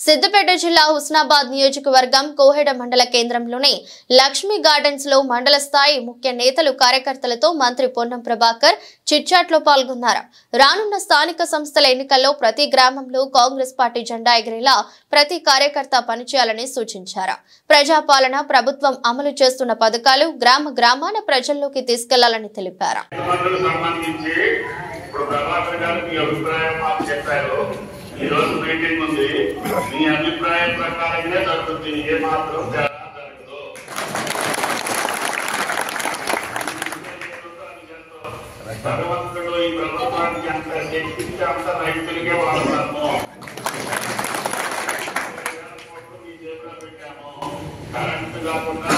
సిద్దిపేట జిల్లా హుస్నాబాద్ నియోజకవర్గం కోహెడ మండల కేంద్రంలోని లక్ష్మీ గార్డెన్స్ లో మండల స్థాయి ముఖ్య నేతలు కార్యకర్తలతో మంత్రి పొన్నం ప్రభాకర్ చిట్చాట్లో పాల్గొన్నారు. రానున్న స్థానిక సంస్థల ఎన్నికల్లో ప్రతి గ్రామంలో కాంగ్రెస్ పార్టీ జెండా ఎగిరేలా ప్రతి కార్యకర్త పనిచేయాలని సూచించారు. ప్రజాపాలన ప్రభుత్వం అమలు చేస్తున్న పథకాలు గ్రామ గ్రామాన ప్రజల్లోకి తీసుకెళ్లాలని తెలిపారు. ఈ రోజు మీటింగ్ ఉంది. మీ అభిప్రాయం ప్రకారంగా జరుగుతుంది. ఏ మాత్రం జరగదు. భగవంతుడు ఈ ప్రభుత్వానికి అంత శక్తికి అంత రైతులకే వాడతాము. మీ జేబులో పెట్టాము. కరెంటు కాకుండా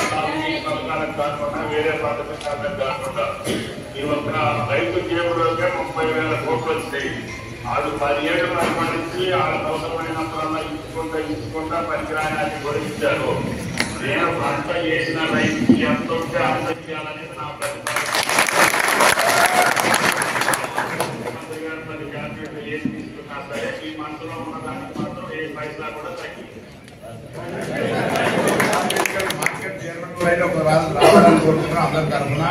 పథకాలకు కాకుండా వేరే పథకాలకు కాకుండా ఈ ఒక్క రైతు జేబులోకే 30,000 కోట్లు వచ్చాయి. వాళ్ళు 10 ఏళ్ళు పరిపాలించి వాళ్ళకి అవసరమైనప్పుడల్లా ఇచ్చుకుంటా పనికిరాయాన్ని గురించారు. నేను పంట చేసిన రైతుకి ఎంత ఉంటే అంత చేయాలని నా ప్రతిపాదన. ముఖ్యమంత్రి గారు 10 క్యాబినెట్లు ఏం తీసుకున్నా సరే ఈ మనసులో ఉన్న దానికి మాత్రం ఏ పైసా కూడా తగ్గింది. అందరి తరఫున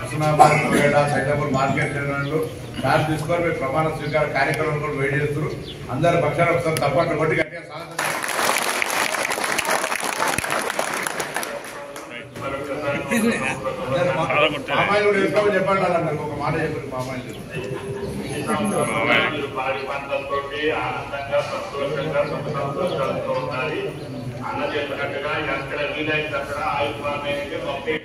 హుస్నాబాద్ కోహెడ సైదాపూర్ మార్కెట్ చైర్మన్లు చార్జ్ తీసుకొని మీరు ప్రమాణ స్వీకార కార్యక్రమం కూడా వెయిట్ చేస్తారు. అందరి పక్షాలు ఒకసారి తప్పట్లు కొట్టి గట్టిగా స్వాగతం. పామాయిల్ కూడా వేసుకోమని చెప్పండి అన్నారు. ఒక మాట చెప్పండి. పాడి పంటలతో ఆనందంగా సంతోషంగా సంతోషాలతో ఉండాలి. అన్న చెప్పినట్టుగా ఎక్కడ వీలైతే అక్కడ ఆయుర్వేదానికి 90